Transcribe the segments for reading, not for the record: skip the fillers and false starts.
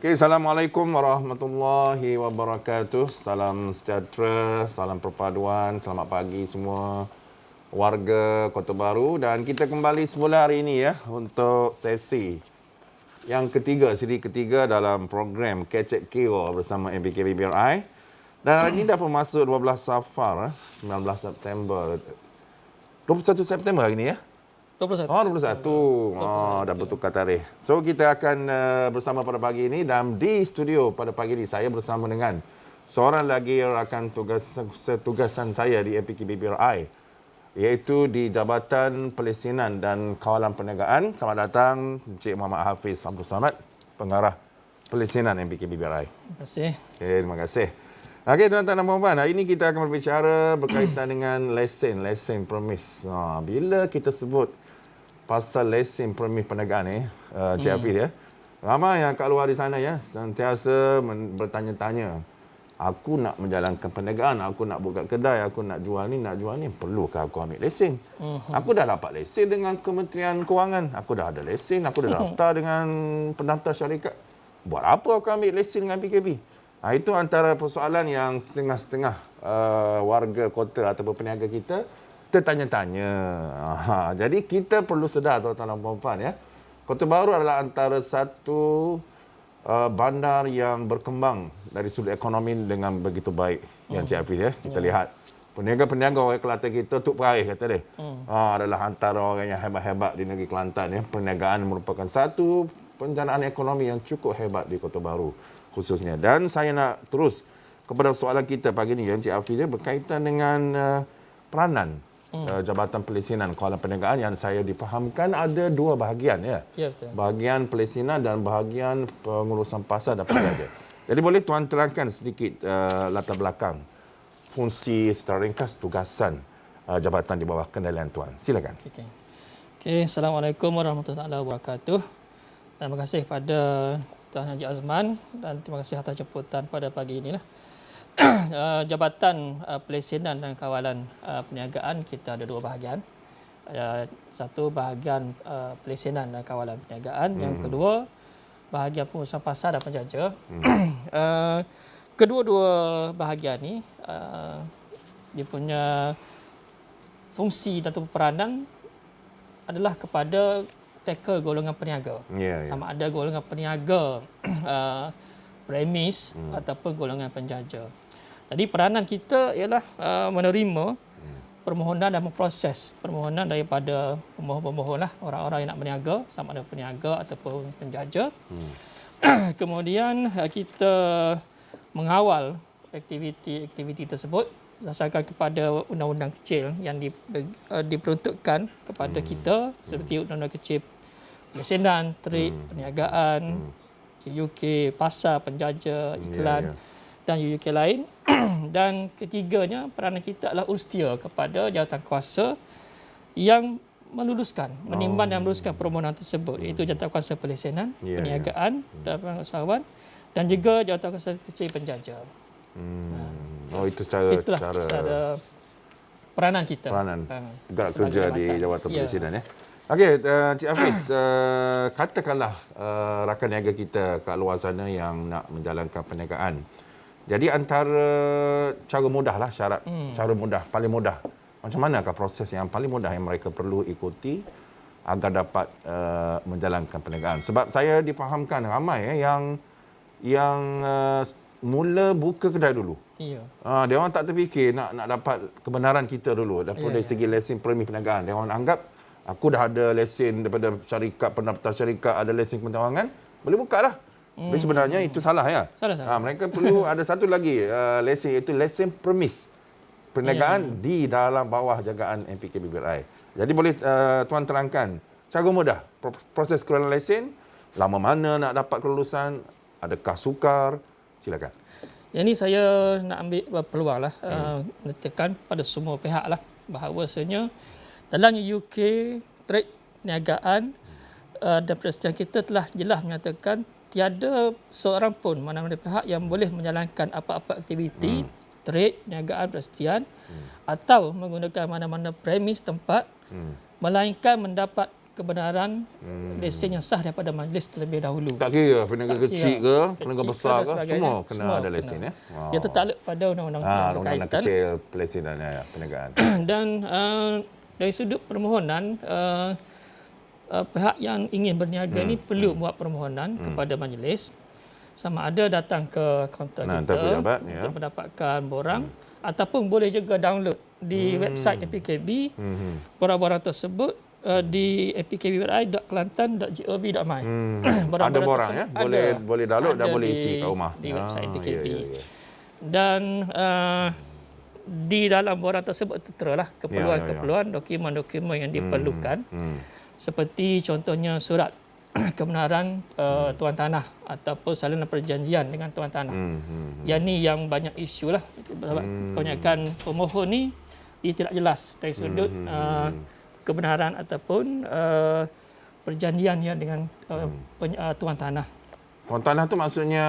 Okay, Assalamualaikum warahmatullahi wabarakatuh. Salam sejahtera, salam perpaduan, selamat pagi semua warga Kota Baru. Dan kita kembali semula hari ini ya untuk sesi yang ketiga, siri ketiga dalam program Catch It Kill bersama MPK BBRI. Dan hari ini dah pun masuk 12 Safar, 19 September. 21 September hari ini ya? 21. Oh, 21. Dah bertukar tarikh. So, kita akan bersama pada pagi ini dan di studio pada pagi ini saya bersama dengan seorang lagi rakan setugasan saya di MPK BBRI, iaitu di Jabatan Pelesenan dan Kawalan Perniagaan. Selamat datang Encik Muhammad Hafiz Abdul Samad, Pengarah Pelesenan MPK BBRI. Terima kasih. Okay, terima kasih. Okey, tuan-tuan dan puan-puan, hari ini kita akan berbicara berkaitan dengan lesen premis. Bila kita sebut pasal lesen premis perniagaan ni, Cik Hafiz ya, ramai yang kat luar di sana ya, sentiasa bertanya-tanya, aku nak menjalankan perniagaan, aku nak buka kedai, aku nak jual ni, perlukah aku ambil lesen? Aku dah dapat lesen dengan Kementerian Kewangan, aku dah ada lesen, aku dah daftar dengan pendaftar syarikat. Buat apa aku ambil lesen dengan PKB? Itu antara persoalan yang setengah-setengah warga kota atau peniaga kita tertanya-tanya. Jadi kita perlu sedar tuan-tuan dan puan-puan ya. Kota Baru adalah antara satu bandar yang berkembang dari sudut ekonomi dengan begitu baik. Yang Cik Hafiz ya. Kita lihat peniaga-peniaga orang Kelantan kita, Tuk Peraih kata dia. Adalah antara orang yang hebat-hebat di negeri Kelantan ya. Perniagaan merupakan satu penjanaan ekonomi yang cukup hebat di Kota Baru khususnya. Dan saya nak terus kepada soalan kita pagi ini Encik Hafiz ya, berkaitan dengan peranan Jabatan Pelesenan Kawalan Perniagaan yang saya difahamkan ada dua bahagian ya. Ya, betul. Bahagian pelesenan dan bahagian pengurusan pasar dan penjaga. Jadi boleh tuan terangkan sedikit latar belakang fungsi secara ringkas tugasan jabatan di bawah kendalian tuan. Silakan. Okey, Assalamualaikum warahmatullahi wabarakatuh. Terima kasih pada Tuan Haji Azman dan terima kasih atas jemputan pada pagi inilah. Jabatan Pelesenan dan Kawalan Perniagaan kita ada dua bahagian. Satu bahagian pelesenan dan kawalan perniagaan, yang kedua bahagian pengurusan pasar dan penjaja. Kedua-dua bahagian ni dia punya fungsi dan peranan adalah kepada tackle golongan peniaga. Sama ada golongan peniaga premis ataupun golongan penjaja. Jadi peranan kita ialah menerima permohonan dan memproses permohonan daripada pemohon-pemohon lah, orang-orang yang nak berniaga, sama ada peniaga ataupun penjaja. Kemudian kita mengawal aktiviti tersebut berdasarkan kepada undang-undang kecil yang diperuntukkan kepada kita, seperti undang-undang kecil pelesenan, trade, perniagaan, UK, pasar, penjaja, iklan dan UK lain. Dan ketiganya, peranan kita adalah ustia kepada jawatan kuasa yang menimbang dan meluluskan permohonan tersebut, iaitu jawatan kuasa pelesenan, perniagaan dan pengusahawan, dan juga jawatan kuasa kecil penjaja. Itu secara peranan kita. Gerak kerja di jawatan pelesenan ya. Okey, Cik Hafiz, katakanlah rakan niaga kita kat luar sana yang nak menjalankan perniagaan. Jadi antara cara mudah lah, syarat cara mudah, paling mudah. Macam manakah proses yang paling mudah yang mereka perlu ikuti agar dapat menjalankan perniagaan? Sebab saya difahamkan ramai yang mula buka kedai dulu. Dia orang tak terfikir nak dapat kebenaran kita dulu. Dari segi lesen premis perniagaan. Dia orang anggap aku dah ada lesen daripada syarikat, pendaftar syarikat, ada lesen Kementerian Kewangan, boleh buka lah. Tapi sebenarnya itu salah ya. Salah. Mereka perlu ada satu lagi lesen, iaitu lesen premis perniagaan di dalam bawah jagaan MPK BBRI. Jadi boleh tuan terangkan cara mudah proses keluaran lesen, lama mana nak dapat kelulusan, adakah sukar? Silakan. Yang ini saya nak ambil peluang lah, menetapkan pada semua pihak lah bahawasanya dalam UK trade perniagaan dan persetujuan kita telah jelas menyatakan tiada seorang pun mana-mana pihak yang boleh menjalankan apa-apa aktiviti trade, perniagaan, persetujuan atau menggunakan mana-mana premis tempat melainkan mendapat kebenaran lesen yang sah daripada majlis terlebih dahulu. Tak kira peniaga Tak kecil kira. ke, peniaga Kecil besar ke dan ke, sebagainya, semua kena semua ada kena. lesen ya. Dia tertakluk pada undang-undang yang Undang-undang berkaitan. kecil pelesinan ya, perniagaan. Dan dari sudut permohonan, pihak yang ingin berniaga ini perlu buat permohonan kepada majlis, sama ada datang ke kaunter kita pejabat, ya. untuk mendapatkan borang, ataupun boleh juga download di website APKB borang-borang tersebut di apkb.kelantan.gov.my. Ada borang ya, boleh download dan boleh isi kat rumah. Di website APKB. Ya. Dan di dalam borang tersebut terteralah keperluan-keperluan, dokumen-dokumen yang diperlukan. Seperti contohnya surat kebenaran tuan tanah ataupun salinan perjanjian dengan tuan tanah. Yang ni yang banyak isu lah. Sebab kebanyakan pemohon ni dia tidak jelas dari sudut kebenaran ataupun perjanjiannya dengan tuan tanah. Tuan tanah tu maksudnya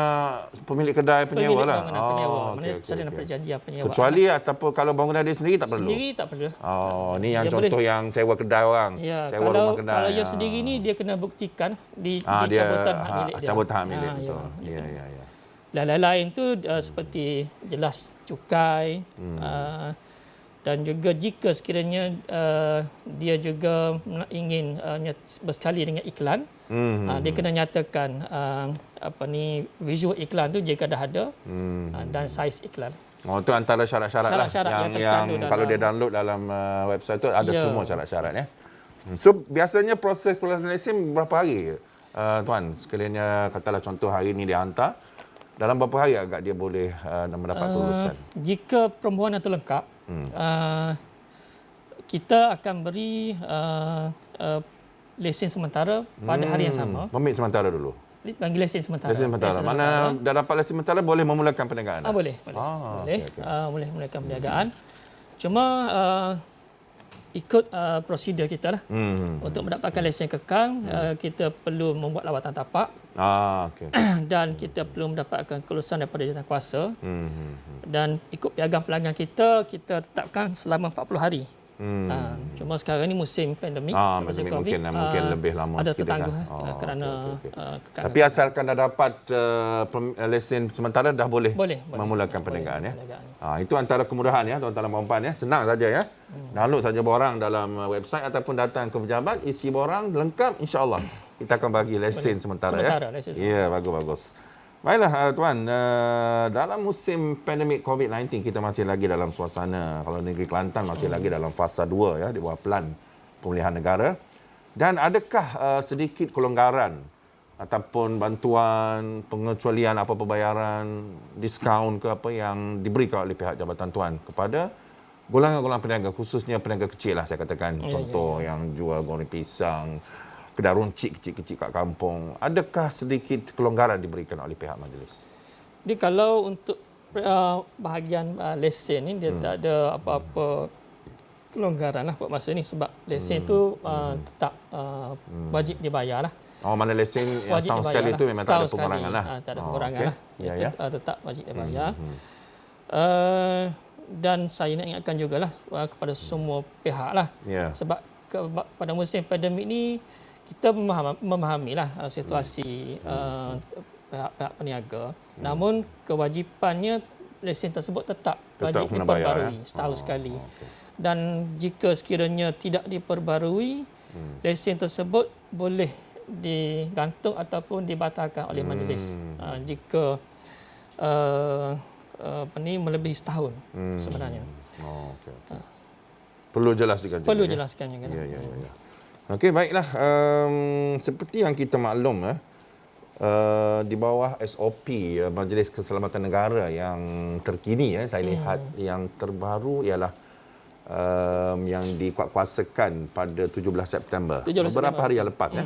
pemilik kedai penyewa lah. Penyewa. Maknanya salinan perjanjian penyewaan. Kecuali ataupun kalau bangunan dia sendiri tak perlu. Sendiri tak perlu. Ni yang Dia contoh yang sewa kedai orang. Ya, sewa rumah kedai. kalau yang sendiri ni dia kena buktikan di dia cabutan hak milik dia. Cabutan hak milik, betul. Ya. Ya. Lain-lain tu seperti jelas cukai dan juga jika sekiranya dia juga ingin bersekali dengan iklan, dia kena nyatakan visual iklan tu jika dah ada dan saiz iklan. Itu antara syarat-syarat lah yang kalau dia download dalam website tu ada semua syarat-syarat ya. So biasanya proses lesen berapa hari tuan? Sekiranya katalah contoh hari ni dia hantar, dalam berapa hari agak dia boleh mendapat kelulusan? Jika permohonan itu lengkap, kita akan beri lesen sementara pada hari yang sama. Permit sementara dulu. Panggil lesen sementara. Lesen sementara. Mana dah dapat lesen sementara boleh memulakan perniagaan? Boleh. Okay. Boleh memulakan perniagaan. Cuma ikut prosedur kita lah. Untuk mendapatkan lesen kekal, kita perlu membuat lawatan tapak. Okay. Dan kita perlu mendapatkan kelulusan daripada jawatankuasa. Dan ikut piagam pelanggan kita tetapkan selama 40 hari. Cuma sekarang ni musim pandemik, mungkin lebih lama ada sikit tertangguh kerana okay. Tapi asalkan dah dapat lesen sementara dah boleh memulakan perniagaan ya. Itu antara kemudahan ya tuan-tuan dan puan-puan ya. Senang saja ya. Download saja borang dalam website ataupun datang ke pejabat, isi borang lengkap, insya-Allah kita akan bagi lesen sementara ya. Ya, bagus. Baiklah tuan, dalam musim pandemik COVID-19 kita masih lagi dalam suasana, kalau negeri Kelantan masih lagi dalam fasa 2 ya, di bawah Pelan Pemulihan Negara. Dan adakah sedikit kelonggaran ataupun bantuan, pengecualian apa pembayaran, diskaun ke apa yang diberikan oleh pihak jabatan tuan kepada golongan-golongan peniaga, khususnya peniaga kecil lah saya katakan, contoh yang jual goreng pisang, kedai runcit kecil-kecil kat kampung, adakah sedikit kelonggaran diberikan oleh pihak majlis? Jadi kalau untuk bahagian lesen ni dia tak ada apa-apa kelonggaran lah buat masa ni, sebab lesen tu tetap wajib dibayar lah. Mana lesen yang setahun sekali itu memang tak ada pengurangan lah. Tak ada pengurangan lah. Tetap wajib dibayar. Dan saya nak ingatkan jugalah kepada semua pihak lah. Sebab pada musim pandemik ni kita memahamilah situasi pihak peniaga. Namun kewajipannya lesen tersebut tetap wajib diperbarui setahun sekali. Dan jika sekiranya tidak diperbarui, lesen tersebut boleh digantung ataupun dibatalkan oleh majlis jika melebihi setahun sebenarnya. Perlu jelaskan juga. Perlu jelaskan juga. Ya. Okey, baiklah. Seperti yang kita maklum di bawah SOP Majlis Keselamatan Negara yang terkini saya lihat yang terbaru ialah yang dikuatkuasakan pada 17 September. Beberapa hari yang lepas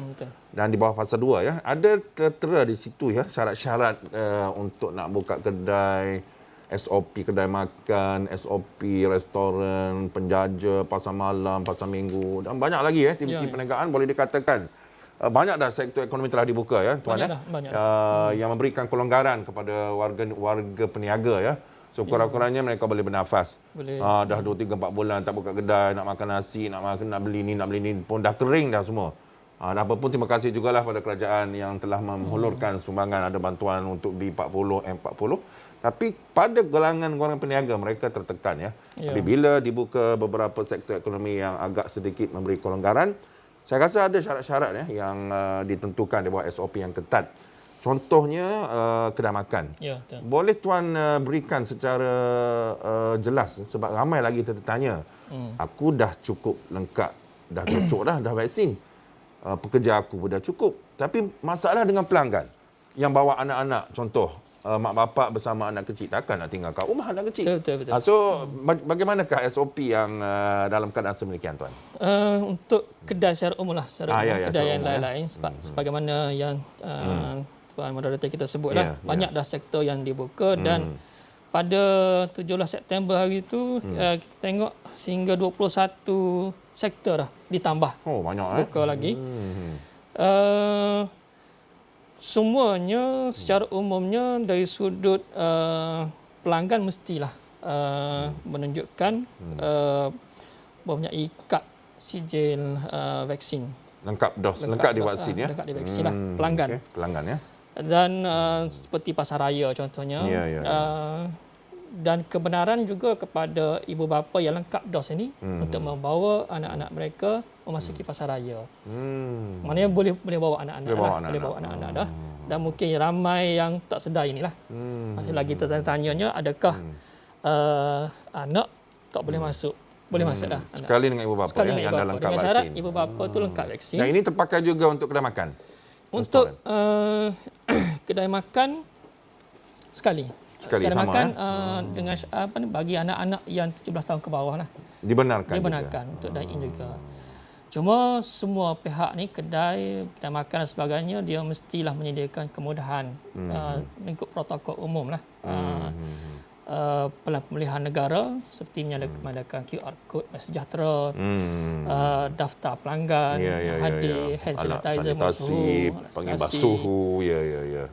Dan di bawah fasa 2 ada tertera di situ syarat-syarat untuk nak buka kedai, SOP kedai makan, SOP restoran, penjaja, pasar malam, pasar minggu dan banyak lagi aktiviti perniagaan boleh dikatakan banyak dah sektor ekonomi telah dibuka tuan banyak yang memberikan kelonggaran kepada warga peniaga so kurang-kurangnya mereka boleh bernafas. Dah 2, 3, 4 bulan tak buka kedai, nak makan nasi, nak beli ni pun dah kering dah semua. Dan apa pun terima kasih jugalah pada kerajaan yang telah menghulurkan sumbangan, ada bantuan untuk B40, M40. Tapi pada golongan peniaga mereka tertekan ya. Tapi bila dibuka beberapa sektor ekonomi yang agak sedikit memberi kelonggaran, saya rasa ada syarat-syarat ya yang ditentukan di bawah SOP yang ketat. Contohnya kedai makan. Ya, betul. Boleh tuan berikan secara jelas sebab ramai lagi tertanya. Aku dah cukup lengkap, dah cocok dah vaksin. Pekerja aku pun dah cukup. Tapi masalah dengan pelanggan yang bawa anak-anak, contoh mak bapak bersama anak kecil, takkan nak tinggal kat rumah anak kecil. Betul. So bagaimanakah SOP yang dalam keadaan sedemikian tuan? Untuk kedai secara umum lah, kedai yang lain-lain sebagaimana yang Tuan Moderator kita sebutlah, banyak dah sektor yang dibuka dan pada 17 September hari itu kita tengok sehingga 21 sektor dah ditambah. Oh, banyak buka lagi. Semuanya secara umumnya dari sudut pelanggan mestilah menunjukkan mempunyai kad sijil vaksin. Lengkap divaksin ya. Lengkap divaksin lah pelanggan. Okay. Pelanggan ya. Dan seperti pasaraya contohnya. Dan kebenaran juga kepada ibu bapa yang lengkap dos ini untuk membawa anak-anak mereka memasuki pasaraya. Maknanya boleh bawa anak-anak dah. Dan mungkin ramai yang tak sedar inilah. Masih lagi tertanya-tanyanya, adakah anak tak boleh masuk? Boleh masuk dah. Sekali dengan ibu bapa yang dah lengkap dengan vaksin. syarat ibu bapa tu lengkap vaksin. Dan ini terpakai juga untuk kedai makan. Untuk kedai makan sekali sama, makan dengan bagi anak-anak yang 17 tahun ke bawah lah. Dibenarkan untuk dine-in juga. Cuma semua pihak ni kedai makan dan sebagainya dia mestilah menyediakan kemudahan mengikut protokol umum lah. Pemilihan negara seperti menyediakan QR code sejahtera, daftar pelanggan, hadir hand sanitizer, pengibas suhu.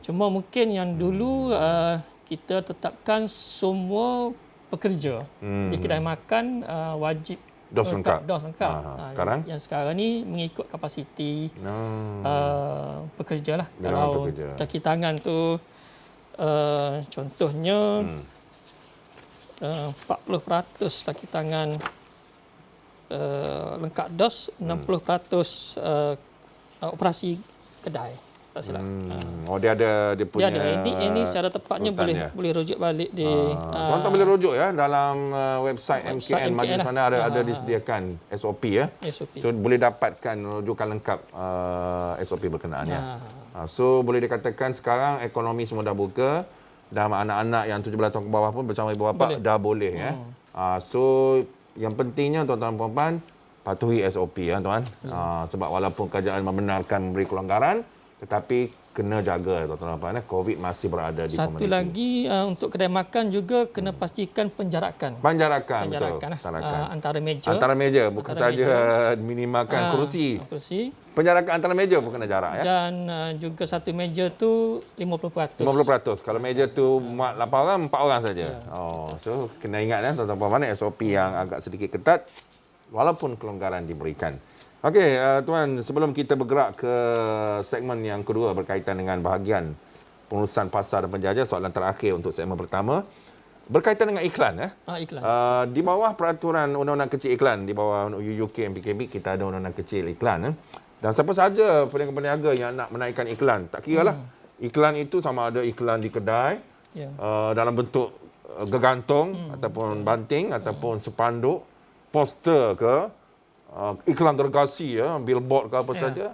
Cuma mungkin yang dulu kita tetapkan semua pekerja di kedai makan wajib dos lengkap. Sekarang? Yang sekarang ni mengikut kapasiti pekerja lah. Kalau kaki tangan tu contohnya 40% kaki tangan lengkap dos, 60% operasi kedai. Tak silap. Dia punya. Ini secara tepatnya boleh rujuk balik di. Tuan-tuan boleh rujuk ya dalam website MKN Majlis sana ada disediakan SOP ya. So boleh dapatkan rujukan lengkap SOP berkenaan ya. So boleh dikatakan sekarang ekonomi semua dah buka dan anak-anak yang 17 tahun ke bawah pun bersama ibu bapa dah boleh ya. So yang pentingnya tuan-tuan dan puan-puan patuhi SOP ya tuan. Sebab walaupun kerajaan membenarkan memberi kelonggaran tetapi kena jaga tuan-tuan dan puan-puan, COVID masih berada di komuniti. Satu lagi untuk kedai makan juga kena pastikan penjarakan. Penjarakan antara meja bukan saja minimalkan kerusi. Penjarakan antara meja pun kena jarak ya. Dan juga satu meja tu 50%. 50%. Kalau meja tu muat 8 orang, 4 orang saja. So kena ingat ya tuan-tuan puan-puan, SOP yang agak sedikit ketat walaupun kelonggaran diberikan. Okey, tuan, sebelum kita bergerak ke segmen yang kedua berkaitan dengan bahagian pengurusan pasar dan penjajah, soalan terakhir untuk segmen pertama berkaitan dengan iklan ya. Iklan. Di bawah peraturan undang-undang kecil iklan, di bawah UK MPKB kita ada undang-undang kecil iklan. Dan siapa saja peniaga-peniaga yang nak menaikkan iklan, tak kiralah iklan itu sama ada iklan di kedai dalam bentuk gegantung ataupun banting ataupun spanduk, poster ke iklan gergasi ya, billboard ke apa saja,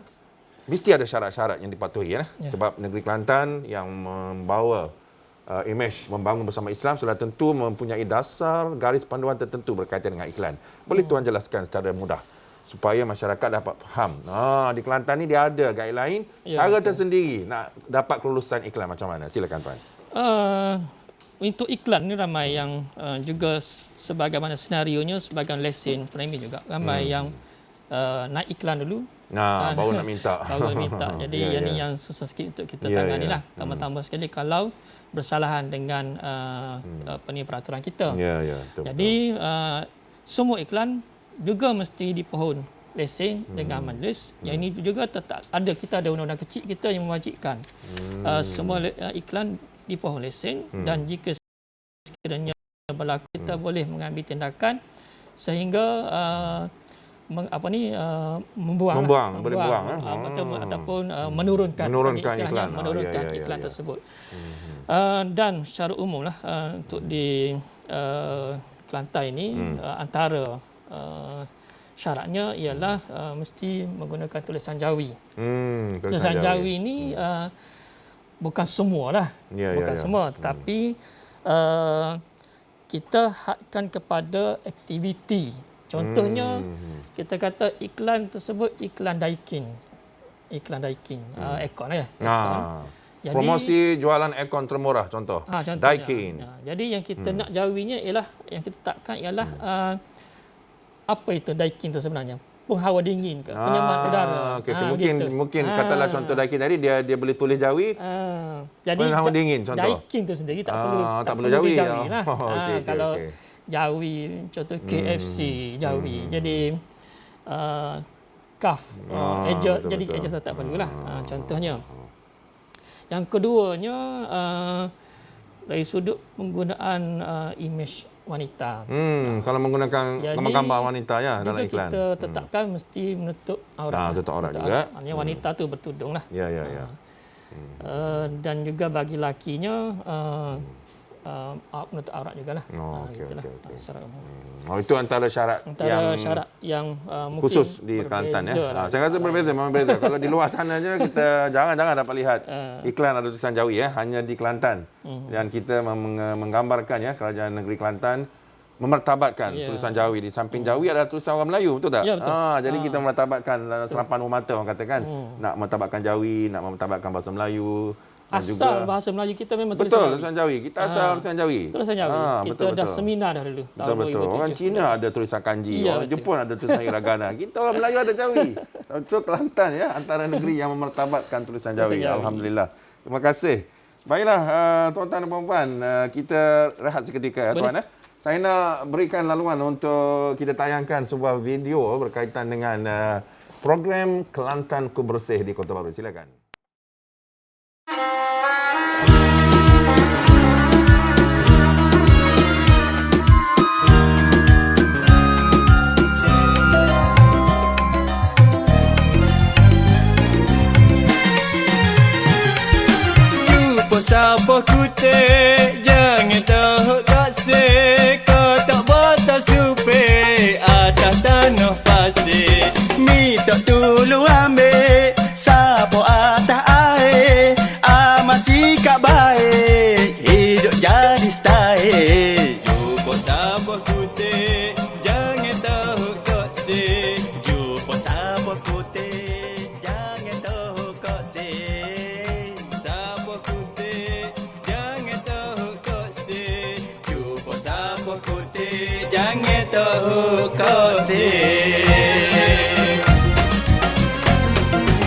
mesti ada syarat-syarat yang dipatuhi ya. Sebab negeri Kelantan yang membawa imej membangun bersama Islam sudah tentu mempunyai dasar garis panduan tertentu berkaitan dengan iklan. Boleh tuan jelaskan secara mudah supaya masyarakat dapat faham. Di Kelantan ni dia ada guideline cara tersendiri nak dapat kelulusan iklan macam mana. Silakan tuan. Untuk iklan ni ramai yang juga sebagaimana senarionya sebagai lesen premi juga ramai yang naik iklan dulu baru nak minta jadi ini yang susah sikit untuk kita tangani lah tambah-tambah sekali kalau bersalahan dengan peraturan kita. Jadi semua iklan juga mesti dipohon lesen dengan majlis. Yang ini juga tetap ada, kita ada undang-undang kecil kita yang mewajibkan semua iklan di bawah lesen, dan jika sekiranya berlaku, kita boleh mengambil tindakan sehingga membuang ataupun menurunkan iklan tersebut. Dan secara umum lah untuk di Kelantan ini antara syaratnya ialah mesti menggunakan tulisan Jawi. Tulisan Jawi ini bukan semua lah, semua, tetapi kita hadkan kepada aktiviti. Contohnya kita kata iklan tersebut iklan Daikin, aircon ya. Jadi, promosi jualan aircon termurah contoh. Daikin. Jadi yang kita nak jawinya ialah, yang kita takkan ialah apa itu Daikin itu sebenarnya? Penghawa dingin ke? Penyaman udara. Mungkin katalah contoh Daikin tadi dia boleh tulis Jawi. Jadi penghawa dingin contoh. Daikin itu sendiri tak perlu Jawi lah. Kalau Jawi contoh KFC Jawi. Jadi kaf jadi eja tak perlulah. Contohnya. Yang keduanya dari sudut penggunaan imej wanita. Kalau menggunakan gambar wanita ya dalam iklan. Kita tetapkan mesti menutup aurat. Tutup aurat juga. Maknanya wanita tu bertudung lah. Ya. Dan juga bagi lakinya menutup aurat jugalah. Secara umum. Itu antara syarat yang mungkin khusus di Kelantan ya. Saya rasa berbeza, memang berbeza. Kalau di luar sana je kita jangan dapat lihat iklan ada tulisan Jawi ya, hanya di Kelantan. Dan kita menggambarkan ya kerajaan negeri Kelantan memertabatkan tulisan Jawi. Di samping Jawi ada tulisan orang Melayu, betul tak? Ya, betul. Jadi kita memertabatkan serapan mata orang katakan. Nak memertabatkan Jawi, nak memertabatkan bahasa Melayu. Asal bahasa Melayu kita memang tulisan Jawi. Kita asal tulisan Jawi. Tulisan Jawi. Kita dah seminar dah dulu. Betul. Orang Cina ada tulisan kanji, orang Jepun ada tulisan hiragana. Kita orang Melayu ada Jawi. So Kelantan ya antara negeri yang memertabatkan tulisan Jawi. Alhamdulillah. Terima kasih. Baiklah tuan-tuan dan puan-puan, kita rehat seketika tuan. Saya nak berikan laluan untuk kita tayangkan sebuah video berkaitan dengan program Kelantan Ku Bersih di Kota Baru. Silakan. Siapa kute jangan tahu kasih, kau tak batas supe atas tanah pasir. Mi tak tulu ambil sapo atas air, masih kak baik hidup jadi style. Jumpa siapa kute jangan tahu kasih, jumpa siapa kute jangan tahu kasih, siapa kute jangan tahu kasih.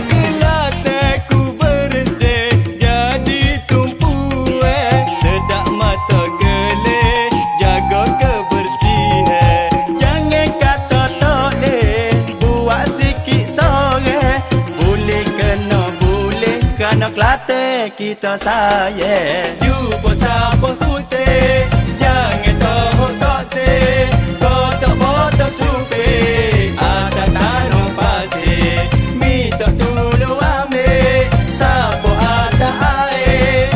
Kelantan ku bersih jadi tumpuan, sedak mata kelih jaga kebersihan. Jangan kata tak leh buat sikit sore, boleh kena boleh kerana Kelantan kita sayang. Jumpa siapa kutip jangan tahu kasih, kau tak batas supe ada tanah pasir. Mi tak tulu ambil sapo ada air,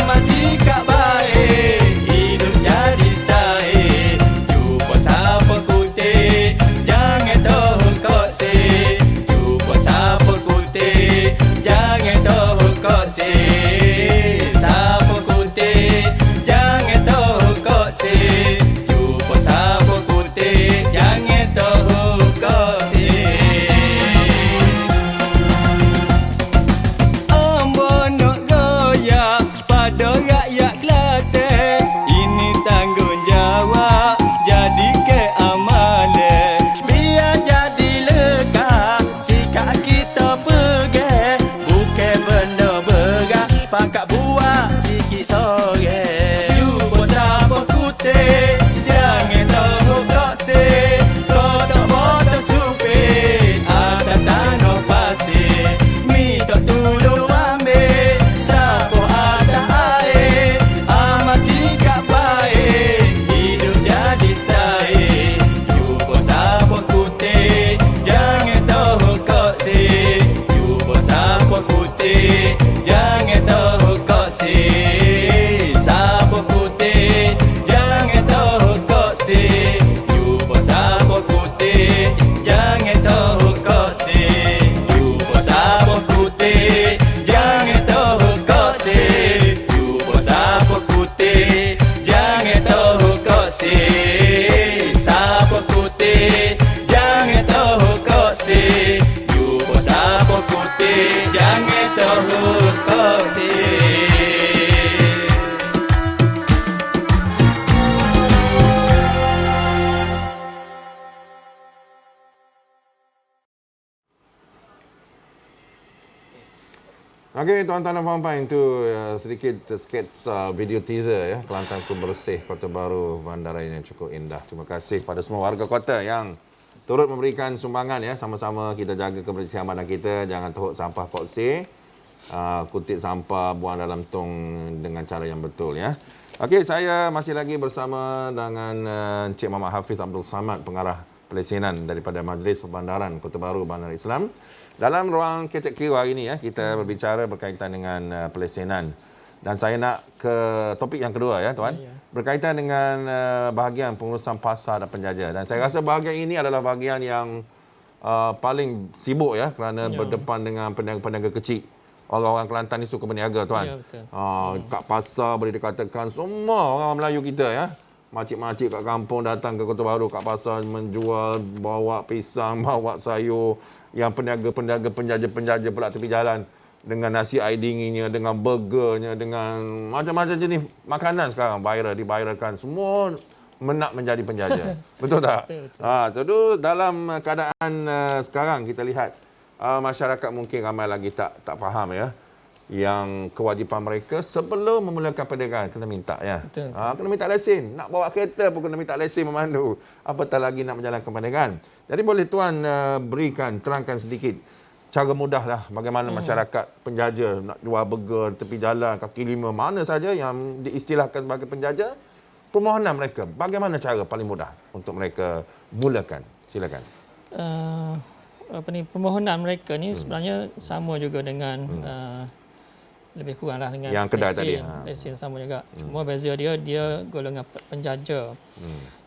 masih kak baik hidup jadi style. Jumpa siapa kutip jangan tahu kasih, jumpa siapa kutip jangan tahu kasih, siapa kutip jangan putih, jangan tahu koseh. Jumpa sabun putih, jangan tahu koseh. Jumpa sabun putih, jangan tahu koseh. Sabun putih, jangan tahu koseh. Jumpa sabun putih, jangan tahu koseh. Okey, tuan-tuan dan puan-puan, itu sedikit sketsa video teaser ya, Kelantanku Bersih Kota Baru Bandaraya yang cukup indah. Terima kasih kepada semua warga kota yang turut memberikan sumbangan ya. Sama-sama kita jaga kebersihan badan kita, jangan teruk sampah poksir, kutip sampah buang dalam tong dengan cara yang betul ya. Okey, saya masih lagi bersama dengan Encik Muhammad Hafiz Abdul Samad, pengarah pelesenan daripada Majlis Perbandaran Kota Baru Bandar Islam. Dalam ruang kecek kira hari ini ya, kita berbicara berkaitan dengan pelesenan. Dan saya nak ke topik yang kedua ya tuan. Berkaitan dengan bahagian pengurusan pasar dan penjaja. Dan saya rasa bahagian ini adalah bahagian yang paling sibuk ya, kerana berdepan dengan peniaga-peniaga kecil. Orang-orang Kelantan ni suka berniaga tuan. Ya, betul. Kat pasar boleh dikatakan semua orang Melayu kita ya. Makcik-makcik kat kampung datang ke Kota Baru kat pasar menjual, bawa pisang, bawa sayur. Yang peniaga-peniaga, penjaja-penjaja pula tepi jalan dengan nasi air dinginnya, dengan burgernya, dengan macam-macam jenis makanan sekarang diviralkan. Semua menak menjadi penjaja. Betul tak? Betul. Tentu dalam keadaan sekarang kita lihat masyarakat mungkin ramai lagi tak faham ya. Yang kewajipan mereka sebelum memulakan perniagaan kena minta ya. Betul. Kena minta lesen. Nak bawa kereta pun kena minta lesen memandu. Apatah lagi nak menjalankan perniagaan. Jadi boleh tuan terangkan sedikit cara mudahlah bagaimana masyarakat penjaja nak jual burger tepi jalan, kaki lima, mana saja yang diistilahkan sebagai penjaja, permohonan mereka bagaimana cara paling mudah untuk mereka mulakan. Silakan. Permohonan mereka ni sebenarnya sama juga dengan lebih kuranglah dengan yang kedai tadi. Lesen sama juga. Cuma beza dia golongan penjaja.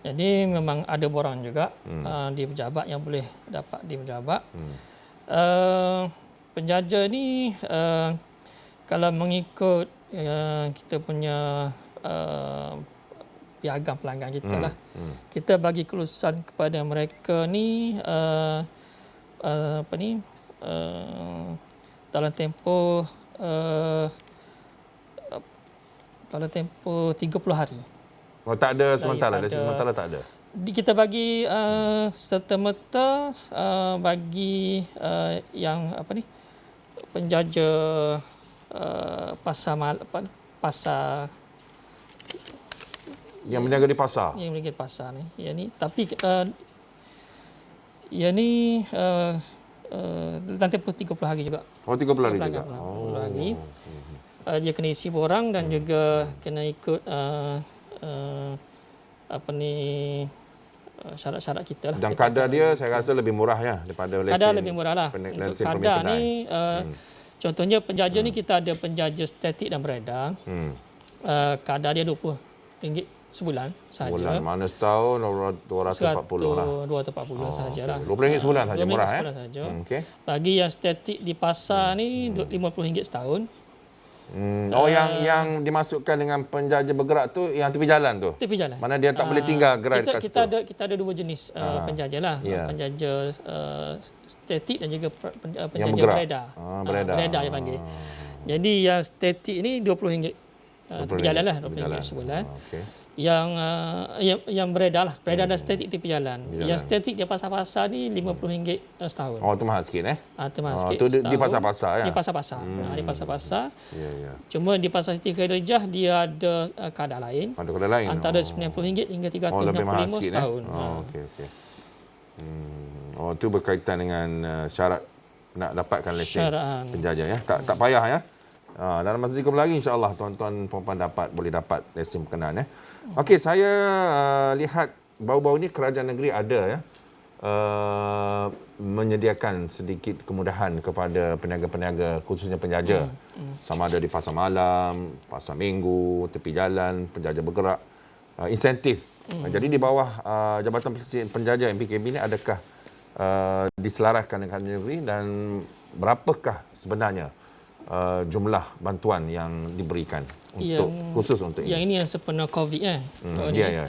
Jadi memang ada borang juga di pejabat yang boleh dapat di pejabat. Penjaja ni kalau mengikut kita punya piagam pelanggan kita lah. Kita bagi kelulusan kepada mereka ni dalam tempoh 30 hari. Oh, tak ada sementara, lesen sementara tak ada. Kita bagi serta-merta bagi yang penjaja pasar yang berniaga di pasar. Yang berniaga di pasar ni. Ya ni tapi ia ni dalam tempoh 30 hari juga. Oh, 30 hari juga. 30 hari. Dia kena isi borang dan juga kena ikut syarat-syarat kita lah. Dan kadar dia saya rasa lebih murah ya daripada lesen. Kadar lebih murah lah. Untuk kadar ni contohnya penjaja ni kita ada penjaja statik dan beredar. Kadar dia RM20 sebulan sahaja. Sebulan, mana setahun 240 lah. 240 sahajalah. RM20 sebulan saja, murah sebulan sahaja. Okay. Bagi yang statik di pasar ni RM50 setahun. Yang dimasukkan dengan penjaja bergerak tu yang tepi jalan tu. Tepi jalan. Mana dia tak boleh tinggal gerai dekat situ. Kita ada dua jenis penjaja lah. Penjaja statik dan juga penjaja beredar. Beredar yang panggil. Jadi yang statik ni RM20 tepi jalan lah, RM20 sebulan. Okay. Yang beredar lah, beredar dan statik tepi jalan. Yang statik di pasar-pasar ni RM50 setahun. Oh, tu mahal sikit tu mahal sikit. Tu di pasar-pasar ya. Di pasar-pasar. Di pasar-pasar. Ya. Cuma di pasar Siti Khadijah dia ada kadar lain. Ada kadar lain. Antara RM90 hingga RM365 setahun. Okey. Tu berkaitan dengan syarat nak dapatkan lesen penjaja ya. Tak payah ya. Dalam masa 30 hari insya-Allah tuan-tuan puan-puan boleh dapat lesen berkenaan ya. Okey, saya lihat baru-baru ni kerajaan negeri ada ya menyediakan sedikit kemudahan kepada peniaga-peniaga khususnya penjaja. Sama ada di pasar malam, pasar minggu, tepi jalan, penjaja bergerak, insentif Jadi di bawah Jabatan Pesisir Penjaja MPKB ini adakah diselaraskan dengan negeri dan berapakah sebenarnya jumlah bantuan yang diberikan untuk khusus untuk yang ini yang sempena COVID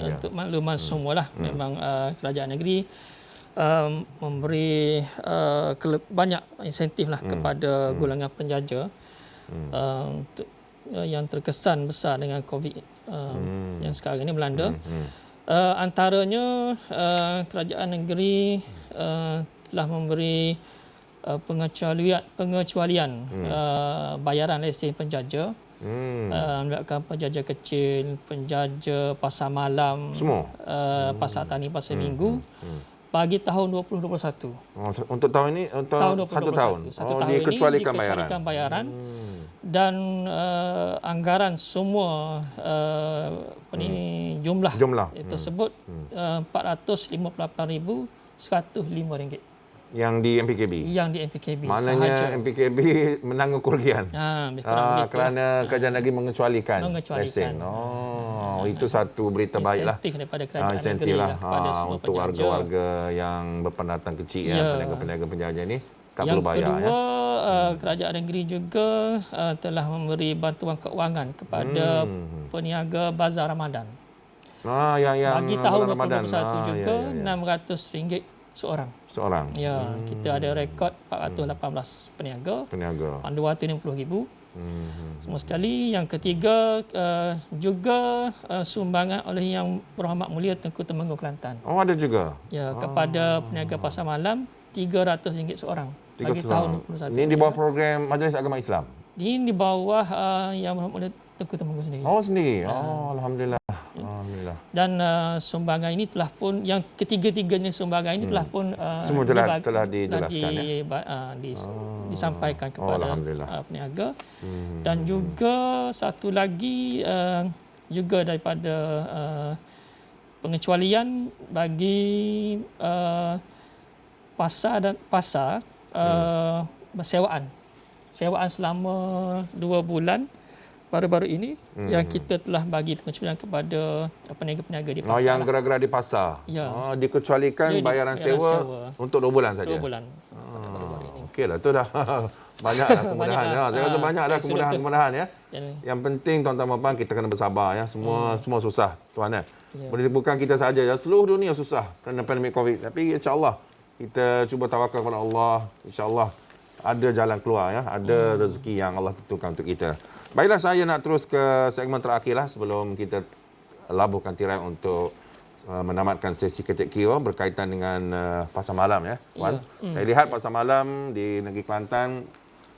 untuk makluman semualah memang kerajaan negeri memberi banyak insentif lah kepada golongan penjaja untuk yang terkesan besar dengan COVID yang sekarang ini melanda. Antaranya kerajaan negeri telah memberi pengecualian bayaran lesen penjaja, melibatkan penjaja kecil, penjaja pasar malam, semua pasar tani, pasar minggu bagi tahun 2021. Untuk tahun ini, untuk tahun 2021. satu tahun. Dikecualikan bayaran. Dan anggaran semua jumlah tersebut RM458,105 yang di MPKB. Maknanya sahaja. MPKB menanggung kerugian. Kerana kerajaan negeri mengecualikan lesen. Itu satu berita baiklah. Insentif daripada kerajaan negeri kepada semua untuk penjaja. warga-warga yang berpendapatan kecil peniaga-peniaga penjaja ni tak yang perlu bayar. Yang kedua, kerajaan negeri juga telah memberi bantuan keuangan kepada peniaga bazar Ramadan. Yang bagi tahun Ramadan 2021 juga RM600 seorang. Kita ada rekod 418 peniaga. RM260,000. Semua sekali. Yang ketiga juga sumbangan oleh Yang Berhormat Mulia Tengku Temenggung Kelantan. Ada juga. Kepada peniaga pasar malam RM300 seorang bagi tahun 2021. Ini di bawah program Majlis Agama Islam. Ini di bawah Yang Berhormat Mulia Tengku Temenggung sendiri. Sendiri. Alhamdulillah. Alhamdulillah. Dan sumbangan ini telah pun, yang ketiga-tiganya sumbangan ini telah pun semua telah dijelaskan disampaikan kepada peniaga. Dan juga satu lagi juga daripada pengecualian bagi pasar sewaan selama 2 bulan baru-baru ini yang kita telah bagi pengecualian kepada peniaga-peniaga di pasar. Yang gerak-gerak di pasar. Dikecualikan bayaran sewa untuk 2 bulan saja. 2 bulan. Okeylah, tu dah banyaklah kemudahan. Saya rasa banyaklah kemudahan ya. Yang penting tuan-tuan dan puan kita kena bersabar ya. Semua susah tuan ya. Bukan kita saja ya, seluruh dunia susah kerana pandemik Covid. Tapi insya-Allah kita cuba tawakal kepada Allah. Insya-Allah ada jalan keluar ya, ada rezeki yang Allah tentukan untuk kita. Baiklah, saya nak terus ke segmen terakhirlah sebelum kita labuhkan tirai untuk menamatkan sesi kecek kira berkaitan dengan pasar malam ya. Wan. Saya lihat pasar malam di negeri Kelantan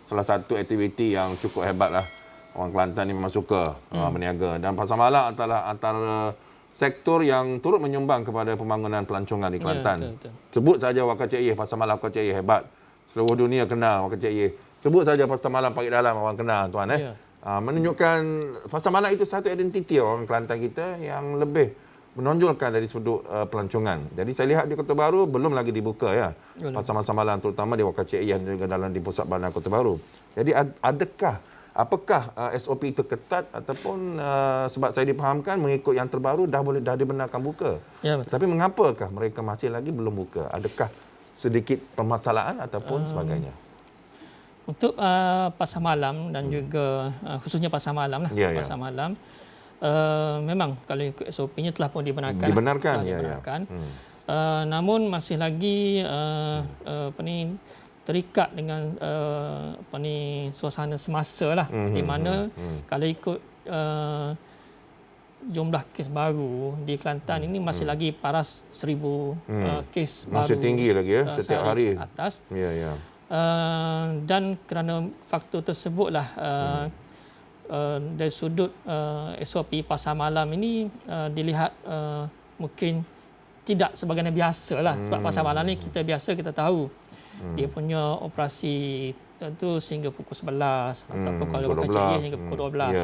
salah satu aktiviti yang cukup hebatlah. Orang Kelantan ni memang suka berniaga, dan pasar malam adalah antara sektor yang turut menyumbang kepada pembangunan pelancongan di Kelantan. Sebut saja Wak Kecik Ye, pasar malam Kecik Ye hebat. Seluruh dunia kenal Wak Kecik Ye. Sebut saja pasar malam Parit Dalam, orang kenal tuan menunjukkan pasar malam itu satu identiti orang Kelantan kita yang lebih menonjolkan dari sudut pelancongan. Jadi saya lihat di Kota Baru belum lagi dibuka ya. Pasar-pasar malam terutama di Wak Kecik Ye dan juga di pusat bandar Kota Baru. Jadi apakah SOP itu ketat ataupun sebab saya dipahamkan mengikut yang terbaru dah dibenarkan buka. Tapi mengapakah mereka masih lagi belum buka? Adakah sedikit permasalahan ataupun sebagainya? Untuk pasar malam dan juga khususnya pasar malam lah. Pasar malam memang kalau ikut SOP-nya telah pun dibenarkan. Namun masih lagi terikat dengan suasana semasa lah, di mana kalau ikut jumlah kes baru di Kelantan ini masih lagi paras 1,000 kes baru. Masih tinggi lagi ya setiap hari atas. Dan kerana faktor tersebutlah dari sudut SOP pasar malam ini dilihat mungkin tidak sebagaimana biasa lah. Sebab pasar malam ni kita tahu dia punya operasi tentu sehingga pukul 11 ataupun kalau Wak Kecik Ye hingga pukul 12.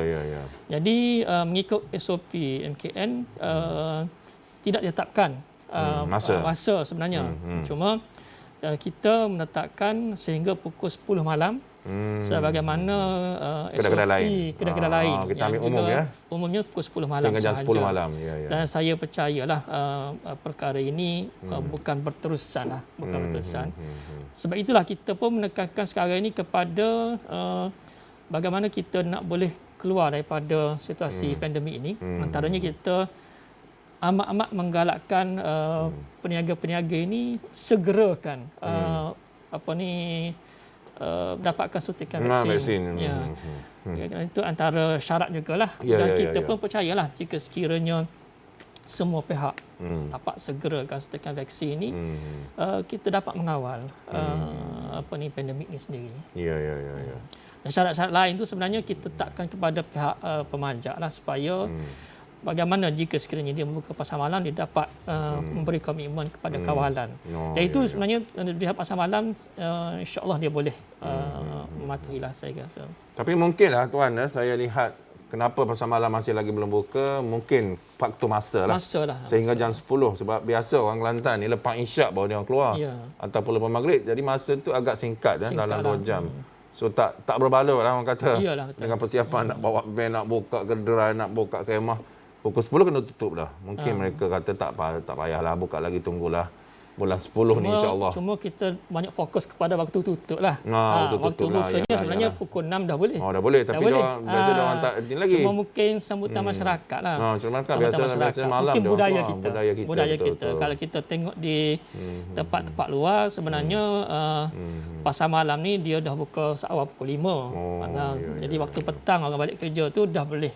Jadi mengikut SOP MKN tidak ditetapkan masa sebenarnya. Cuma kita menetapkan sehingga pukul 10 malam Sebagaimana Kedai-kedai SOP lain. kedai-kedai lain. Kita yang ambil umum juga ya. Umumnya pukul 10 malam Sehingga jam 10 sahaja. malam. Ya, ya. Dan saya percayalah perkara ini bukan berterusan lah, bukan berterusan. Sebab itulah kita pun menekankan sekarang ini kepada bagaimana kita nak boleh keluar daripada situasi pandemik ini. Antaranya kita amat-amat menggalakkan peniaga-peniaga ini segerakan dapatkan suntikan vaksin. Ya. Itu antara syarat jugalah. Dan kita pun percayalah jika sekiranya semua pihak dapat segerakan suntikan vaksin ini, kita dapat mengawal pandemik ini sendiri. Ya. Dan syarat-syarat lain tu sebenarnya kita letakkan kepada pihak pemajak lah supaya bagaimana jika sekiranya dia membuka pasar malam, dia dapat memberi komitmen kepada kawalan. Dan itu sebenarnya pihak pasar malam insya-Allah dia boleh mematuhilah saya rasa. Tapi mungkinlah tuan, saya lihat kenapa pasar malam masih lagi belum buka, mungkin faktor masa lah. Sehingga jam 10 sebab biasa orang Kelantan ni lepas isyak baru dia orang keluar. Ataupun lepas maghrib. Jadi masa tu agak singkat dalam 2 jam. So tak berbaloi lah orang kata. Dengan persiapan nak bawa van, nak buka kedai, nak buka kemah. Pukul 10 kena tutup dah. Mungkin mereka kata tak payahlah, buka lagi, tunggulah bulan 10 ni insya-Allah. Cuma kita banyak fokus kepada waktu tutup lah. Waktu bukanya sebenarnya pukul 6 dah boleh. Dah boleh, tapi biasa dia orang tak ini lagi. Cuma mungkin sambutan masyarakat lah. Cuma biasa malam mungkin dia budaya kita. Kalau kita tengok di tempat-tempat luar sebenarnya pasar malam ni dia dah buka seawal pukul 5. Jadi waktu petang orang balik kerja tu dah boleh.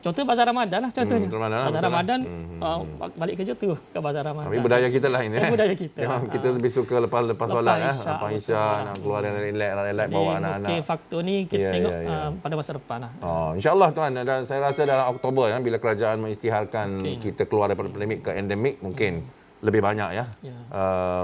Contoh bazar Ramadan lah contohnya. Bazar Ramadan balik kerja tu ke bazar Ramadan. Tapi budaya kita lah ini. Budaya kita. Kita lebih suka lepas solat lepas isyak nak keluar dan relax bawa anak-anak. Mungkin faktor ni kita tengok pada masa depan lah. InsyaAllah tuan, dan saya rasa dalam Oktober bila kerajaan mengisytiharkan kita keluar daripada pandemik ke endemik, mungkin lebih banyak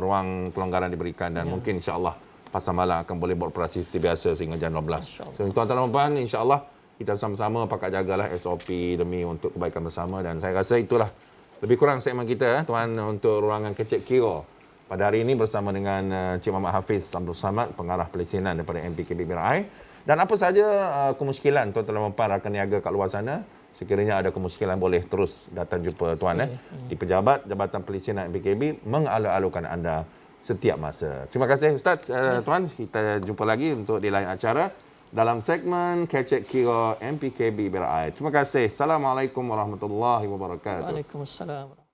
ruang kelonggaran diberikan dan mungkin insyaAllah pasar malam akan boleh beroperasi seperti biasa sehingga jam 12. So tuan-tuan dan puan, insyaAllah kita sama-sama pakat jagalah SOP demi untuk kebaikan bersama, dan saya rasa itulah lebih kurang segmen kita tuan untuk ruangan kecek kira pada hari ini bersama dengan Cik Muhammad Hafiz Abdul Samad, pengarah pelesinan daripada MPKB Birai. Dan apa saja kemusykilan tuan-tuan dan puan rakan niaga kat luar sana, sekiranya ada kemusykilan boleh terus datang jumpa tuan di pejabat Jabatan Pelesinan MPKB mengalu-alukan anda setiap masa. Terima kasih Ustaz. Tuan, kita jumpa lagi untuk di lain acara dalam segmen Kecek Kira MPKB Birai. Terima kasih. Assalamualaikum warahmatullahi wabarakatuh. Waalaikumsalam.